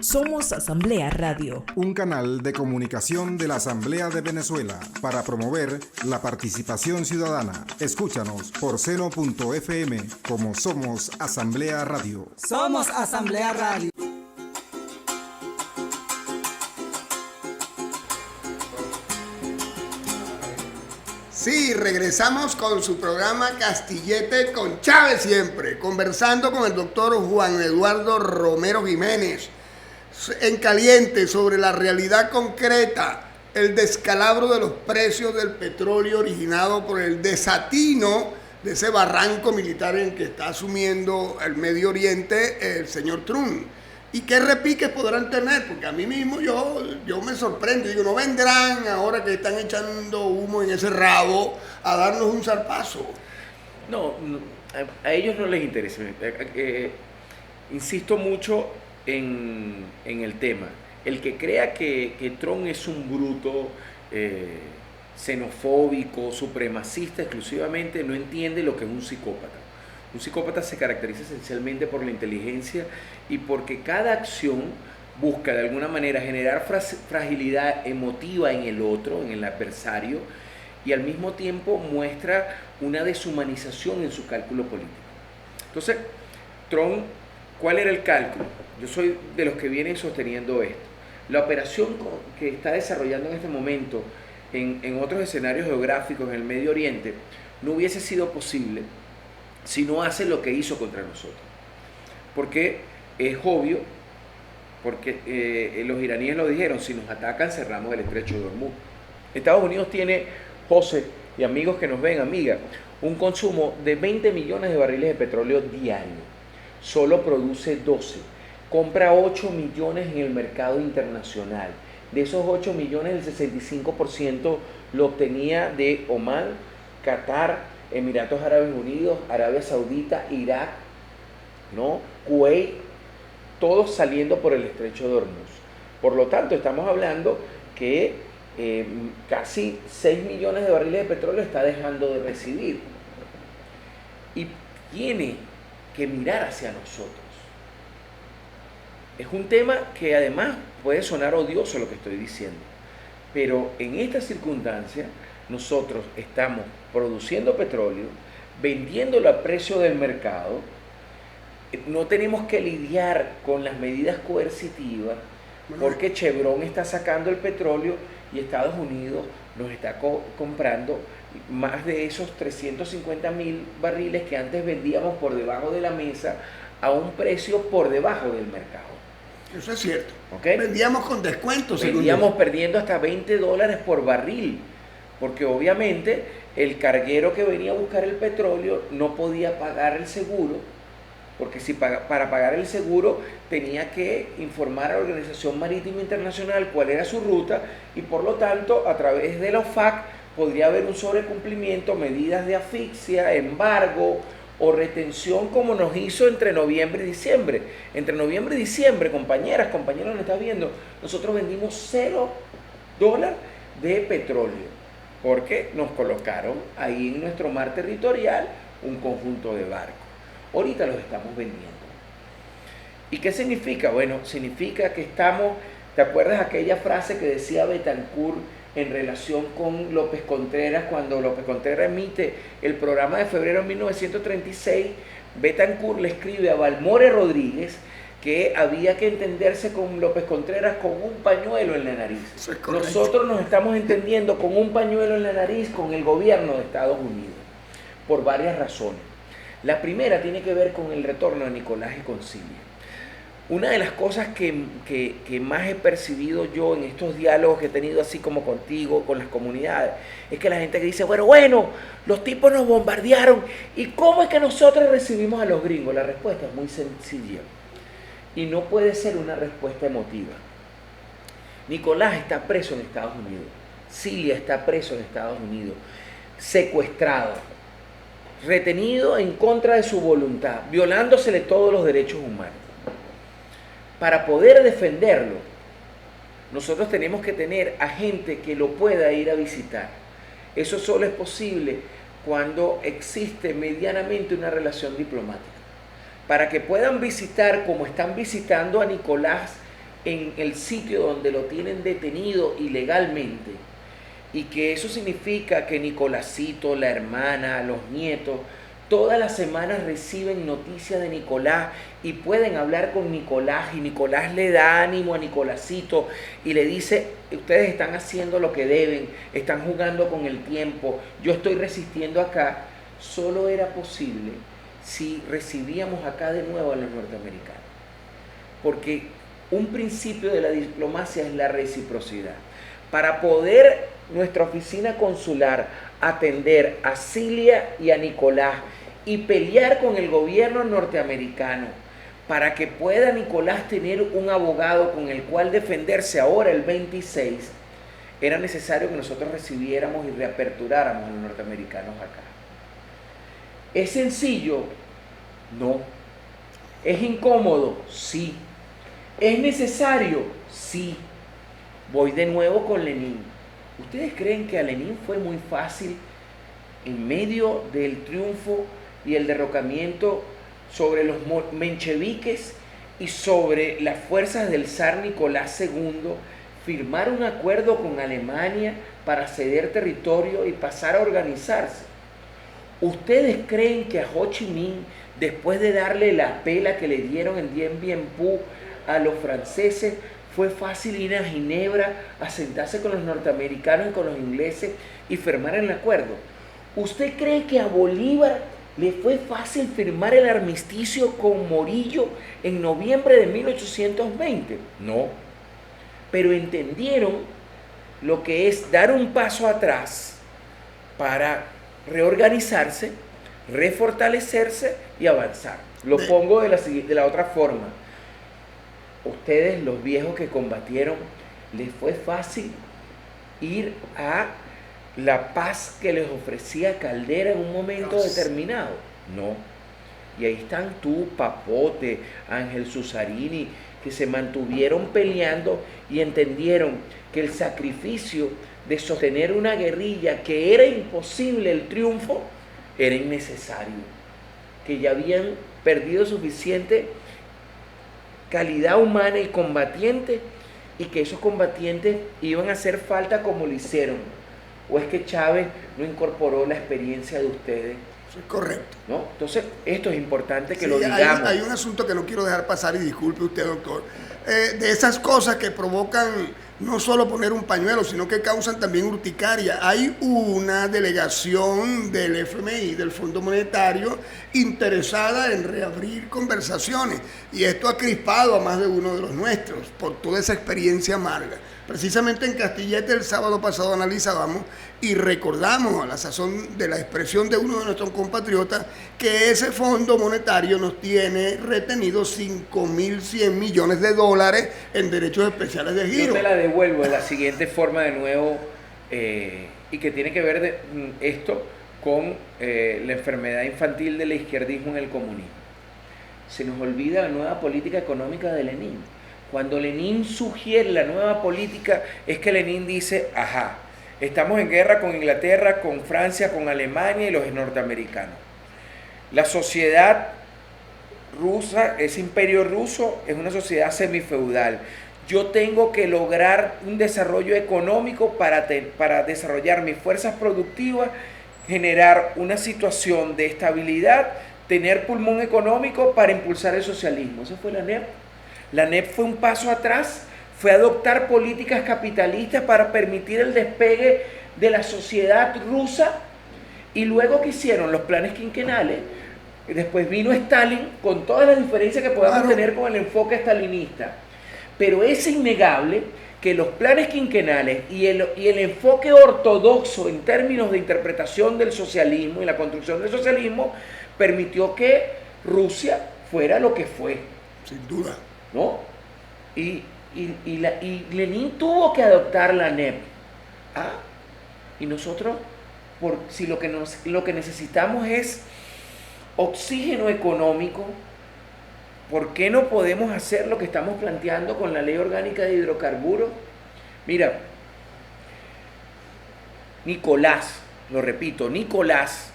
Somos Asamblea Radio, un canal de comunicación de la Asamblea de Venezuela para promover la participación ciudadana. Escúchanos por seno.fm como Somos Asamblea Radio. Somos Asamblea Radio. Sí, regresamos con su programa Castillete con Chávez siempre, conversando con el doctor Juan Eduardo Romero Jiménez, en caliente sobre la realidad concreta, el descalabro de los precios del petróleo originado por el desatino de ese barranco militar en que está asumiendo el Medio Oriente el señor Trump. ¿Y qué repiques podrán tener? Porque a mí mismo yo me sorprendo. Digo, no vendrán ahora que están echando humo en ese rabo a darnos un zarpazo. No, a ellos no les interesa. Insisto mucho en el tema. El que crea que Trump es un bruto xenofóbico, supremacista exclusivamente, no entiende lo que es un psicópata. Un psicópata se caracteriza esencialmente por la inteligencia y porque cada acción busca de alguna manera generar fragilidad emotiva en el otro, en el adversario, y al mismo tiempo muestra una deshumanización en su cálculo político. Entonces, Trump, ¿cuál era el cálculo? Yo soy de los que vienen sosteniendo esto. La operación que está desarrollando en este momento en otros escenarios geográficos en el Medio Oriente no hubiese sido posible si no hace lo que hizo contra nosotros. Porque es obvio, porque los iraníes lo dijeron, si nos atacan cerramos el estrecho de Hormuz. Estados Unidos tiene, José y amigos que nos ven, amigas, un consumo de 20 millones de barriles de petróleo diario. Solo produce 12. Compra 8 millones en el mercado internacional. De esos 8 millones, el 65% lo obtenía de Omán, Qatar, Emiratos Árabes Unidos, Arabia Saudita, Irak, ¿no? Kuwait, todos saliendo por el estrecho de Hormuz. Por lo tanto, estamos hablando que casi 6 millones de barriles de petróleo está dejando de recibir. Y tiene que mirar hacia nosotros. Es un tema que además puede sonar odioso lo que estoy diciendo, pero en esta circunstancia nosotros estamos produciendo petróleo, vendiéndolo a precio del mercado, no tenemos que lidiar con las medidas coercitivas, porque Chevron está sacando el petróleo y Estados Unidos nos está comprando más de esos 350.000 barriles que antes vendíamos por debajo de la mesa a un precio por debajo del mercado. Eso es cierto. ¿Okay? Vendíamos con descuentos. Vendíamos perdiendo hasta $20 por barril, porque obviamente el carguero que venía a buscar el petróleo no podía pagar el seguro, porque para pagar el seguro tenía que informar a la Organización Marítima Internacional cuál era su ruta, y por lo tanto a través de la OFAC podría haber un sobrecumplimiento, medidas de asfixia, embargo o retención, como nos hizo entre noviembre y diciembre. Entre noviembre y diciembre, compañeros, ¿me estás viendo? Nosotros vendimos $0 de petróleo, porque nos colocaron ahí en nuestro mar territorial un conjunto de barcos. Ahorita los estamos vendiendo. ¿Y qué significa? Bueno, significa que estamos, ¿te acuerdas aquella frase que decía Betancourt en relación con López Contreras? Cuando López Contreras emite el programa de febrero de 1936, Betancourt le escribe a Balmore Rodríguez que había que entenderse con López Contreras con un pañuelo en la nariz. Nosotros nos estamos entendiendo con un pañuelo en la nariz con el gobierno de Estados Unidos, por varias razones. La primera tiene que ver con el retorno de Nicolás y Concilia. Una de las cosas que más he percibido yo en estos diálogos que he tenido así como contigo, con las comunidades, es que la gente que dice, bueno, los tipos nos bombardearon, ¿y cómo es que nosotros recibimos a los gringos? La respuesta es muy sencilla y no puede ser una respuesta emotiva. Nicolás está preso en Estados Unidos, Cilia está preso en Estados Unidos, secuestrado, retenido en contra de su voluntad, violándosele todos los derechos humanos. Para poder defenderlo, nosotros tenemos que tener a gente que lo pueda ir a visitar. Eso solo es posible cuando existe medianamente una relación diplomática. Para que puedan visitar, como están visitando a Nicolás en el sitio donde lo tienen detenido ilegalmente, y que eso significa que Nicolásito, la hermana, los nietos, todas las semanas reciben noticias de Nicolás y pueden hablar con Nicolás, y Nicolás le da ánimo a Nicolásito y le dice, ustedes están haciendo lo que deben, están jugando con el tiempo, yo estoy resistiendo acá. Solo era posible si recibíamos acá de nuevo a los norteamericanos, porque un principio de la diplomacia es la reciprocidad. Para poder nuestra oficina consular atender a Cilia y a Nicolás y pelear con el gobierno norteamericano para que pueda Nicolás tener un abogado con el cual defenderse ahora el 26, era necesario que nosotros recibiéramos y reaperturáramos a los norteamericanos acá. ¿Es sencillo? No. ¿Es incómodo? Sí. ¿Es necesario? Sí. Voy de nuevo con Lenin. ¿Ustedes creen que a Lenin fue muy fácil, en medio del triunfo y el derrocamiento sobre los mencheviques y sobre las fuerzas del zar Nicolás II, firmar un acuerdo con Alemania para ceder territorio y pasar a organizarse? ¿Ustedes creen que a Ho Chi Minh, después de darle la pela que le dieron en Dien Bien Phu a los franceses, fue fácil ir a Ginebra a sentarse con los norteamericanos y con los ingleses y firmar el acuerdo? ¿Usted cree que a Bolívar le fue fácil firmar el armisticio con Morillo en noviembre de 1820? No. Pero entendieron lo que es dar un paso atrás para reorganizarse, refortalecerse y avanzar. Lo pongo de la otra forma. Ustedes, los viejos que combatieron, les fue fácil ir a la paz que les ofrecía Caldera en un momento determinado. No. Y ahí están tú, Papote, Ángel Susarini, que se mantuvieron peleando y entendieron que el sacrificio de sostener una guerrilla que era imposible el triunfo, era innecesario. Que ya habían perdido suficiente calidad humana y combatiente, y que esos combatientes iban a hacer falta como lo hicieron o es que Chávez no incorporó la experiencia de ustedes? Eso es correcto. ¿No? Entonces, esto es importante que Sí, lo digamos. hay un asunto que no quiero dejar pasar, y disculpe usted, doctor, de esas cosas que provocan no solo poner un pañuelo, sino que causan también urticaria. Hay una delegación del FMI, del Fondo Monetario, interesada en reabrir conversaciones, y esto ha crispado a más de uno de los nuestros por toda esa experiencia amarga. Precisamente en Castillete el sábado pasado analizábamos y recordamos a la sazón de la expresión de uno de nuestros compatriotas que ese Fondo Monetario nos tiene retenidos 5.100 millones de dólares en derechos especiales de giro. Yo te la devuelvo de la siguiente forma de nuevo, y que tiene que ver esto con la enfermedad infantil del izquierdismo en el comunismo. Se nos olvida la nueva política económica de Lenin. Cuando Lenin sugiere la nueva política, es que Lenin dice, ajá, estamos en guerra con Inglaterra, con Francia, con Alemania y los norteamericanos. La sociedad rusa, ese imperio ruso, es una sociedad semifeudal. Yo tengo que lograr un desarrollo económico para desarrollar mis fuerzas productivas, generar una situación de estabilidad, tener pulmón económico para impulsar el socialismo. Eso fue la NEP. La NEP fue un paso atrás, fue adoptar políticas capitalistas para permitir el despegue de la sociedad rusa, y luego que hicieron los planes quinquenales, después vino Stalin con todas las diferencias que podamos tener con el enfoque stalinista. Pero es innegable que los planes quinquenales y el enfoque ortodoxo en términos de interpretación del socialismo y la construcción del socialismo permitió que Rusia fuera lo que fue. Sin duda. ¿No? Y Lenin tuvo que adoptar la NEP. Y nosotros, si lo que necesitamos es oxígeno económico, ¿por qué no podemos hacer lo que estamos planteando con la Ley Orgánica de Hidrocarburos? Mira, Nicolás, lo repito, Nicolás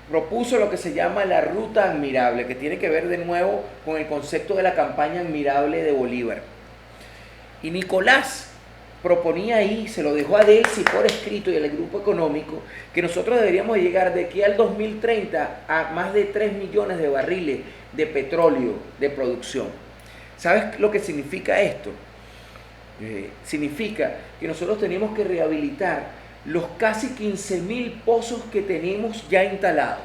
propuso lo que se llama la ruta admirable, que tiene que ver de nuevo con el concepto de la campaña admirable de Bolívar. Y Nicolás proponía ahí, se lo dejó a Delcy por escrito y al grupo económico, que nosotros deberíamos llegar de aquí al 2030 a más de 3 millones de barriles de petróleo de producción. ¿Sabes lo que significa esto? Significa que nosotros tenemos que rehabilitar los casi 15.000 pozos que tenemos ya instalados.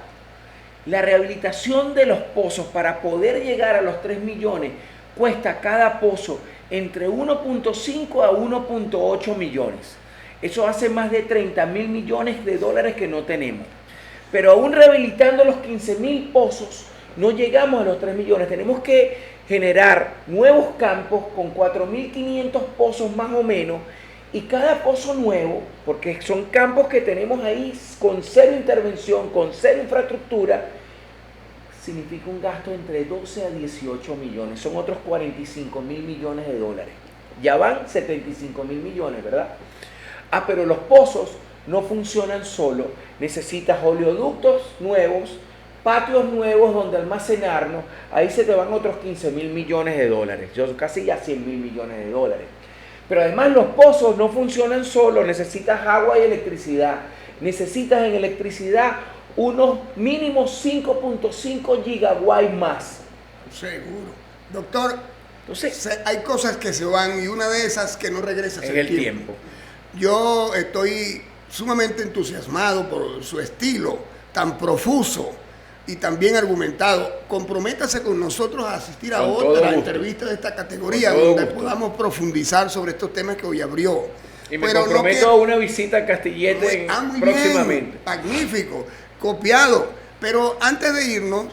La rehabilitación de los pozos para poder llegar a los 3 millones cuesta cada pozo entre 1.5 a 1.8 millones. Eso hace más de 30.000 millones de dólares que no tenemos. Pero aún rehabilitando los 15.000 pozos, no llegamos a los 3 millones. Tenemos que generar nuevos campos con 4.500 pozos más o menos, y cada pozo nuevo, porque son campos que tenemos ahí con cero intervención, con cero infraestructura, significa un gasto entre 12 a 18 millones. Son otros 45.000 millones de dólares. Ya van 75.000 millones, ¿verdad? Pero los pozos no funcionan solo. Necesitas oleoductos nuevos, patios nuevos donde almacenarnos. Ahí se te van otros 15.000 millones de dólares. Casi ya 100.000 millones de dólares. Pero además los pozos no funcionan solo, necesitas agua y electricidad. Necesitas en electricidad unos mínimos 5.5 gigawatts más. Seguro. Doctor, entonces, hay cosas que se van, y una de esas que no regresa en el tiempo. Yo estoy sumamente entusiasmado por su estilo tan profuso y también argumentado. Comprométase con nosotros a asistir a Con otra entrevista de esta categoría donde gusto. podamos profundizar sobre estos temas que hoy abrió. Y me comprometo a una visita a Castillete muy próximamente. Bien, magnífico, copiado. Pero antes de irnos,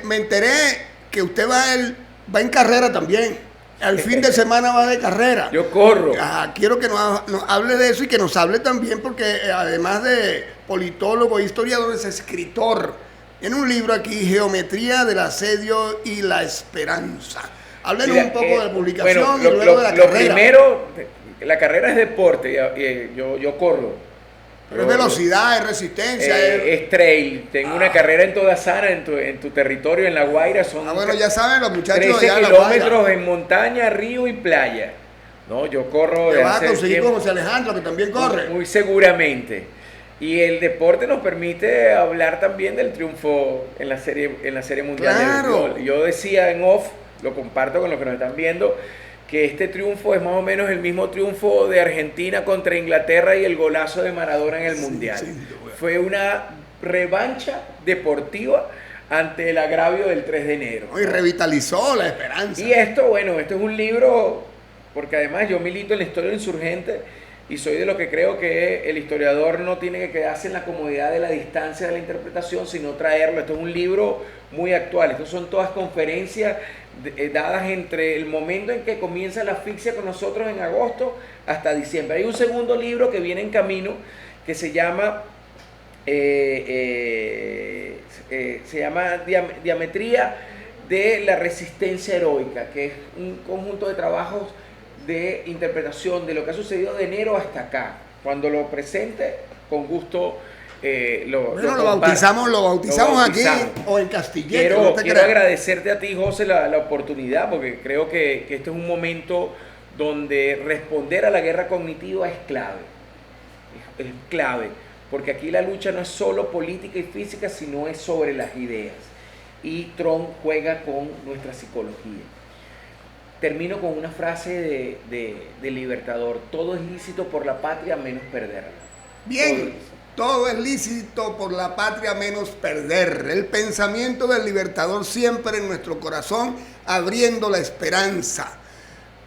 me enteré que usted va en carrera también. Al fin de semana va de carrera. Yo corro. Quiero que nos hable de eso y que nos hable también, porque además de politólogo e historiador, es escritor. Tiene un libro aquí, Geometría del Asedio y la Esperanza. Háblenos un poco de la publicación y luego de la carrera. Lo primero, la carrera es deporte, yo corro. Pero es velocidad, es resistencia. Es trail. Tengo una carrera en toda Sana, en tu territorio, en La Guaira. Son bueno, ya saben los muchachos 13 allá en La kilómetros Guaira. en montaña, río y playa. No, yo corro Te de vas a hace conseguir tiempo, con José Alejandro, que también corre. muy seguramente. Y el deporte nos permite hablar también del triunfo en la serie mundial Claro. de béisbol. Yo decía en off, lo comparto con los que nos están viendo, que este triunfo es más o menos el mismo triunfo de Argentina contra Inglaterra y el golazo de Maradona en el Mundial. sin duda. Fue una revancha deportiva ante el agravio del 3 de enero. Y revitalizó la esperanza. Y esto, bueno, esto es un libro, porque además yo milito en la historia insurgente y soy de lo que creo que el historiador no tiene que quedarse en la comodidad de la distancia de la interpretación, sino traerlo. Esto es un libro muy actual. Estos son todas conferencias dadas entre el momento en que comienza la asfixia con nosotros en agosto hasta diciembre. Hay un segundo libro que viene en camino que se llama Diametría de la Resistencia Heroica, que es un conjunto de trabajos de interpretación de lo que ha sucedido de enero hasta acá. Cuando lo presente, con gusto lo bautizamos aquí o en Castillete. Quiero agradecerte a ti, José, la oportunidad, porque creo que este es un momento donde responder a la guerra cognitiva es clave. Es clave, porque aquí la lucha no es solo política y física, sino es sobre las ideas. Y Trump juega con nuestra psicología. Termino con una frase de Libertador: todo es lícito por la patria menos perderla. Bien, todo es lícito por la patria menos perder. El pensamiento del Libertador siempre en nuestro corazón, abriendo la esperanza.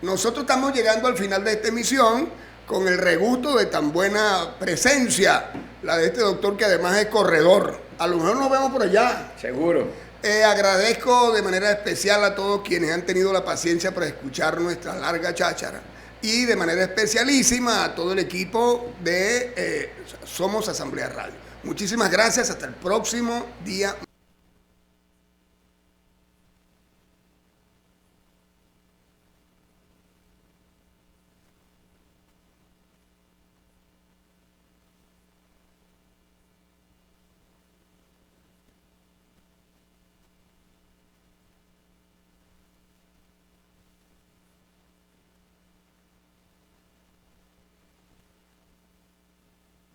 Nosotros estamos llegando al final de esta emisión con el regusto de tan buena presencia, la de este doctor que además es corredor. A lo mejor nos vemos por allá. Seguro. Agradezco de manera especial a todos quienes han tenido la paciencia para escuchar nuestra larga cháchara y de manera especialísima a todo el equipo de Somos Asamblea Radio. Muchísimas gracias, hasta el próximo día.